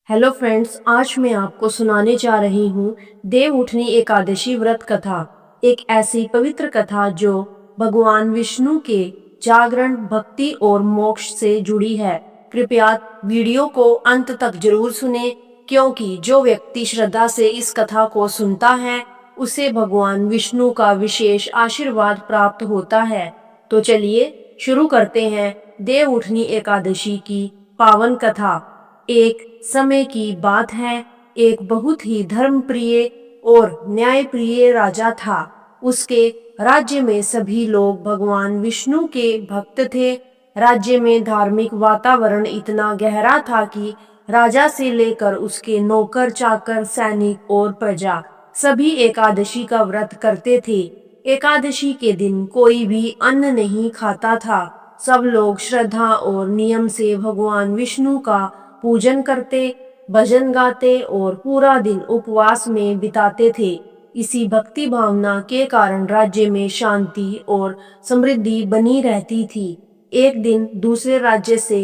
Hello friends, आज मैं आपको सुनाने जा रही हूँ देव उठनी एकादशी व्रत कथा। एक ऐसी पवित्र कथा जो भगवान विष्णु के जागरण, भक्ति और मोक्ष से जुड़ी है। कृपया वीडियो को अंत तक जरूर सुने, क्योंकि जो व्यक्ति श्रद्धा से इस कथा को सुनता है उसे भगवान विष्णु का विशेष आशीर्वाद प्राप्त होता है। तो चलिए शुरू करते हैं देव उठनी एकादशी की पावन कथा। एक समय की बात है, एक बहुत ही धर्मप्रिय और न्यायप्रिय राजा था। उसके राज्य में सभी लोग भगवान विष्णु के भक्त थे। राज्य में धार्मिक वातावरण इतना गहरा था कि राजा से लेकर उसके नौकर चाकर, सैनिक और प्रजा सभी एकादशी का व्रत करते थे। एकादशी के दिन कोई भी अन्न नहीं खाता था। सब लोग श्रद्धा और नियम से भगवान विष्णु का पूजन करते, भजन गाते और पूरा दिन उपवास में बिताते थे। इसी भक्ति भावना के कारण राज्य में शांति और समृद्धि बनी रहती थी। एक दिन दूसरे राज्य से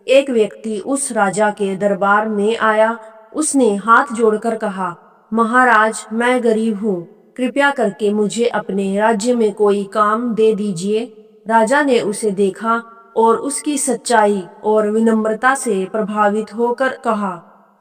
एक व्यक्ति उस राजा के दरबार में आया। उसने हाथ जोड़कर कहा, महाराज, मैं गरीब हूँ, कृपया करके मुझे अपने राज्य में कोई काम दे दीजिए। राजा ने उसे देखा और उसकी सच्चाई और विनम्रता से प्रभावित होकर कहा,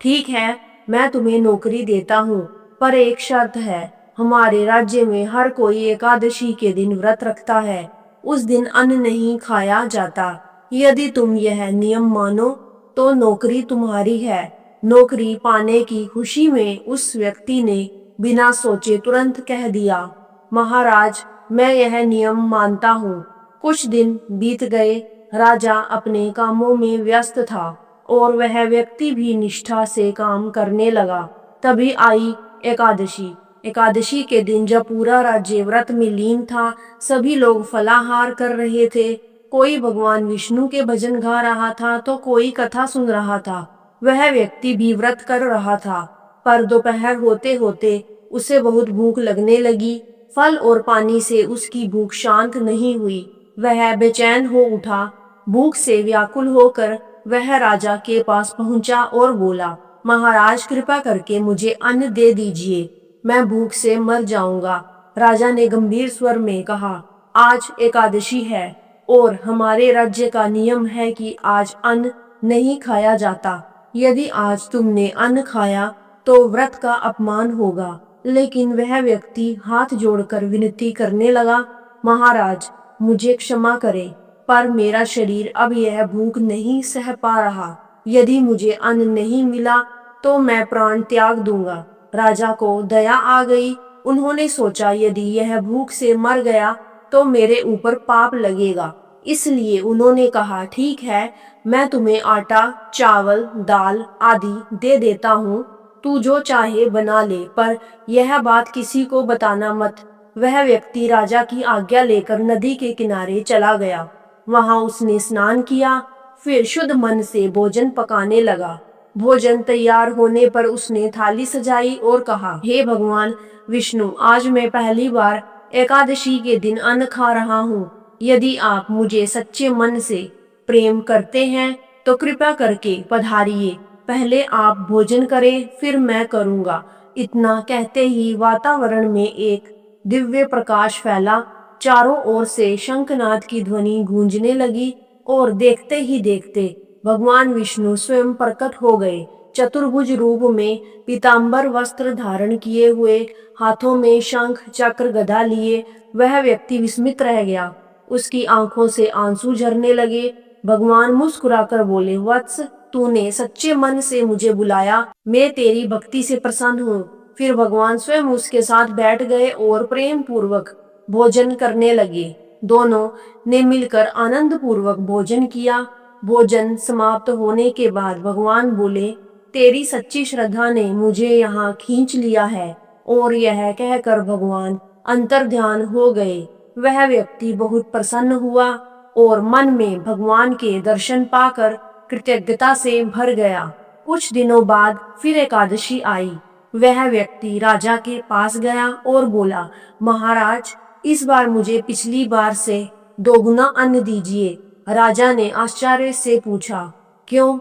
ठीक है, मैं तुम्हें नौकरी देता हूँ, पर एक शर्त है। हमारे राज्य में हर कोई एकादशी के दिन व्रत रखता है। उस दिन अन्न नहीं खाया जाता। यदि तुम यह नियम मानो तो नौकरी तुम्हारी है। नौकरी पाने की खुशी में उस व्यक्ति ने बिना सोचे तुरंत कह दिया, महाराज, मैं यह नियम मानता हूँ। कुछ दिन बीत गए। राजा अपने कामों में व्यस्त था और वह व्यक्ति भी निष्ठा से काम करने लगा। तभी आई एकादशी। एकादशी के दिन जब पूरा राज्य व्रत में लीन था, सभी लोग फलाहार कर रहे थे। कोई भगवान विष्णु के भजन गा रहा था तो कोई कथा सुन रहा था। वह व्यक्ति भी व्रत कर रहा था, पर दोपहर होते होते उसे बहुत भूख लगने लगी। फल और पानी से उसकी भूख शांत नहीं हुई। वह बेचैन हो उठा। भूख से व्याकुल होकर वह राजा के पास पहुंचा और बोला, महाराज, कृपा करके मुझे अन्न दे दीजिए, मैं भूख से मर जाऊंगा। राजा ने गंभीर स्वर में कहा, आज एकादशी है और हमारे राज्य का नियम है कि आज अन्न नहीं खाया जाता। यदि आज तुमने अन्न खाया तो व्रत का अपमान होगा। लेकिन वह व्यक्ति हाथ जोड़कर विनती करने लगा, महाराज, मुझे क्षमा करें, पर मेरा शरीर अब यह भूख नहीं सह पा रहा। यदि मुझे अन्न नहीं मिला तो मैं प्राण त्याग दूंगा। राजा को दया आ गई। उन्होंने सोचा, यदि यह भूख से मर गया तो मेरे ऊपर पाप लगेगा। इसलिए उन्होंने कहा, ठीक है, मैं तुम्हें आटा, चावल, दाल आदि दे देता हूँ, तू जो चाहे बना ले, पर यह बात किसी को बताना मत। वह व्यक्ति राजा की आज्ञा लेकर नदी के किनारे चला गया। वहां उसने स्नान किया, फिर शुद्ध मन से भोजन पकाने लगा। भोजन तैयार होने पर उसने थाली सजाई और कहा, हे भगवान विष्णु, आज मैं पहली बार एकादशी के दिन अन्न खा रहा हूँ। यदि आप मुझे सच्चे मन से प्रेम करते हैं तो कृपया करके पधारिए। पहले आप भोजन करें, फिर मैं करूँगा। इतना कहते ही वातावरण में एक दिव्य प्रकाश फैला। चारों ओर से शंखनाद की ध्वनि गूंजने लगी और देखते ही देखते भगवान विष्णु स्वयं प्रकट हो गए। चतुर्भुज रूप में, पीतांबर वस्त्र धारण किए हुए, हाथों में शंख, चक्र, गदा लिए। वह व्यक्ति विस्मित रह गया। उसकी आंखों से आंसू झरने लगे। भगवान मुस्कुराकर बोले, वत्स, तूने सच्चे मन से मुझे बुलाया, मैं तेरी भक्ति से प्रसन्न हूँ। फिर भगवान स्वयं उसके साथ बैठ गए और प्रेम पूर्वक भोजन करने लगे। दोनों ने मिलकर आनंद पूर्वक भोजन किया। भोजन समाप्त होने के बाद भगवान बोले, तेरी सच्ची श्रद्धा ने मुझे यहाँ खींच लिया है। और यह कहकर भगवान अंतर्ध्यान हो गए। वह व्यक्ति बहुत प्रसन्न हुआ और मन में भगवान के दर्शन पाकर कृतज्ञता से भर गया। कुछ दिनों बाद फिर एकादशी आई। वह व्यक्ति राजा के पास गया और बोला, महाराज, इस बार मुझे पिछली बार से दोगुना अन्न दीजिए। राजा ने आश्चर्य से पूछा, क्यों,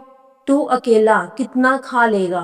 तू अकेला कितना खा लेगा?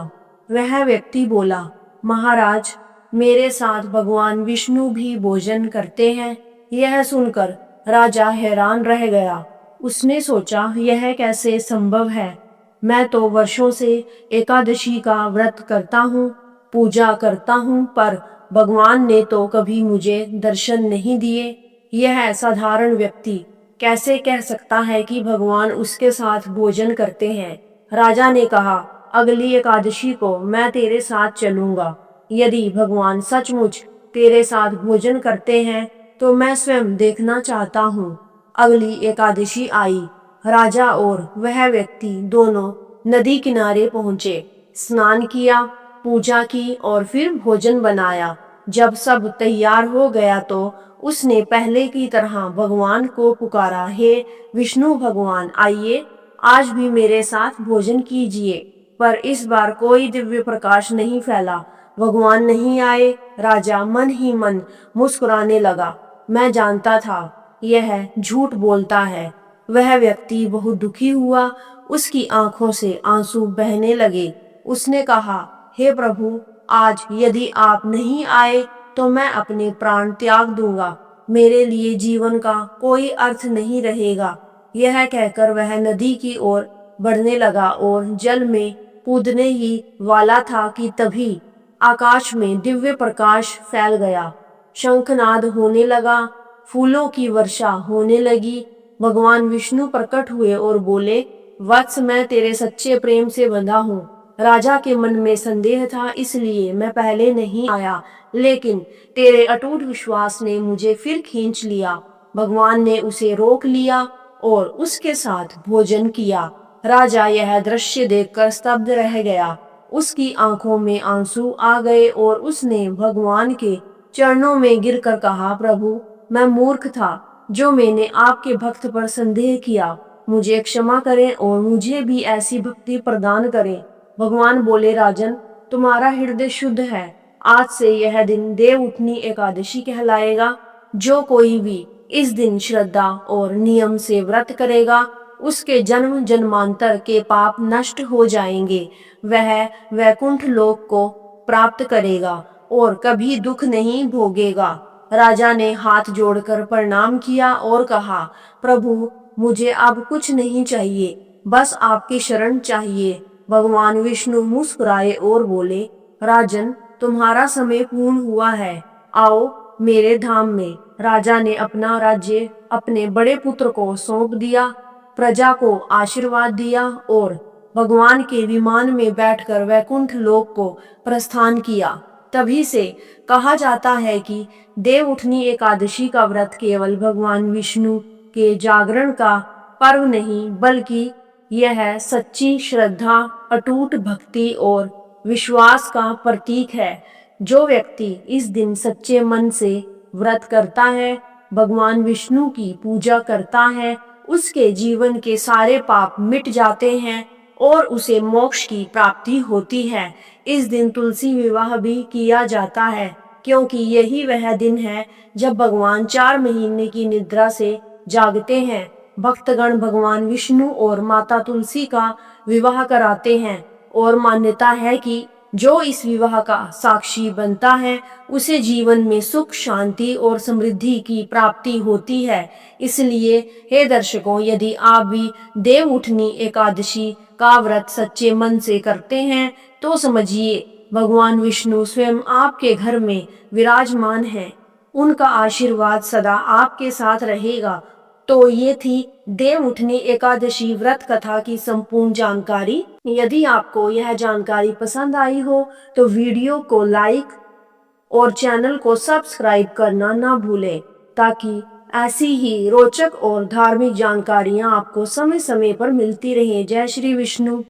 वह व्यक्ति बोला, महाराज, मेरे साथ भगवान विष्णु भी भोजन करते हैं। यह सुनकर राजा हैरान रह गया। उसने सोचा, यह कैसे संभव है? मैं तो वर्षों से एकादशी का व्रत करता हूँ, पूजा करता हूँ, पर भगवान ने तो कभी मुझे दर्शन नहीं दिए। यह साधारण व्यक्ति कैसे कह सकता है कि भगवान उसके साथ भोजन करते हैं? राजा ने कहा, अगली एकादशी को मैं तेरे साथ चलूंगा। यदि भगवान सचमुच तेरे साथ भोजन करते हैं तो मैं स्वयं देखना चाहता हूँ। अगली एकादशी आई। राजा और वह व्यक्ति दोनों नदी किनारे पहुंचे, स्नान किया, पूजा की और फिर भोजन बनाया। जब सब तैयार हो गया तो उसने पहले की तरह भगवान को पुकारा, हे विष्णु भगवान, आइए, आज भी मेरे साथ भोजन कीजिए। पर इस बार कोई दिव्य प्रकाश नहीं फैला। भगवान नहीं आए। राजा मन ही मन मुस्कुराने लगा। मैं जानता था यह झूठ बोलता है। वह व्यक्ति बहुत दुखी हुआ। उसकी आंखों से आंसू बहने लगे। उसने कहा, हे प्रभु, आज यदि आप नहीं आए तो मैं अपने प्राण त्याग दूंगा। मेरे लिए जीवन का कोई अर्थ नहीं रहेगा। यह कहकर वह नदी की ओर बढ़ने लगा और जल में कूदने ही वाला था कि तभी आकाश में दिव्य प्रकाश फैल गया। शंखनाद होने लगा, फूलों की वर्षा होने लगी। भगवान विष्णु प्रकट हुए और बोले, वत्स, मैं तेरे सच्चे प्रेम से बंधा हूँ। राजा के मन में संदेह था, इसलिए मैं पहले नहीं आया, लेकिन तेरे अटूट विश्वास ने मुझे फिर खींच लिया। भगवान ने उसे रोक लिया और उसके साथ भोजन किया। राजा यह दृश्य देखकर स्तब्ध रह गया। उसकी आंखों में आंसू आ गए और उसने भगवान के चरणों में गिरकर कहा, प्रभु, मैं मूर्ख था जो मैंने आपके भक्त पर संदेह किया। मुझे क्षमा करें और मुझे भी ऐसी भक्ति प्रदान करें। भगवान बोले, राजन, तुम्हारा हृदय शुद्ध है। आज से यह दिन देवउठनी एकादशी कहलाएगा। जो कोई भी इस दिन श्रद्धा और नियम से व्रत करेगा, उसके जन्म जन्मांतर के पाप नष्ट हो जाएंगे। वह वैकुंठ लोक को प्राप्त करेगा और कभी दुख नहीं भोगेगा। राजा ने हाथ जोड़कर प्रणाम किया और कहा, प्रभु, मुझे अब कुछ नहीं चाहिए, बस आपकी शरण चाहिए। भगवान विष्णु मुस्कुराए और बोले, राजन, तुम्हारा समय पूर्ण हुआ है। आओ मेरे धाम में। राजा ने अपना राज्य अपने बड़े पुत्र को सौंप दिया, प्रजा को आशीर्वाद दिया और भगवान के विमान में बैठकर वैकुंठ लोक को प्रस्थान किया। तभी से कहा जाता है कि देवउठनी एकादशी का व्रत केवल भगवान विष्णु के जागरण का पर्व नहीं, बल्कि यह सच्ची श्रद्धा, अटूट भक्ति और विश्वास का प्रतीक है। जो व्यक्ति इस दिन सच्चे मन से व्रत करता है, भगवान विष्णु की पूजा करता है, उसके जीवन के सारे पाप मिट जाते हैं और उसे मोक्ष की प्राप्ति होती है। इस दिन तुलसी विवाह भी किया जाता है, क्योंकि यही वह दिन है जब भगवान 4 महीने की निद्रा से जागते हैं। भक्तगण भगवान विष्णु और माता तुलसी का विवाह कराते हैं और मान्यता है कि जो इस विवाह का साक्षी बनता है, उसे जीवन में सुख, शांति और समृद्धि की प्राप्ति होती है। इसलिए हे दर्शकों, यदि आप भी देवउठनी एकादशी का व्रत सच्चे मन से करते हैं तो समझिए भगवान विष्णु स्वयं आपके घर में विराजमान हैं। उनका आशीर्वाद सदा आपके साथ रहेगा। तो ये थी देवउठनी एकादशी व्रत कथा की संपूर्ण जानकारी। यदि आपको यह जानकारी पसंद आई हो तो वीडियो को लाइक और चैनल को सब्सक्राइब करना ना भूलें, ताकि ऐसी ही रोचक और धार्मिक जानकारियां आपको समय समय पर मिलती रहें। जय श्री विष्णु।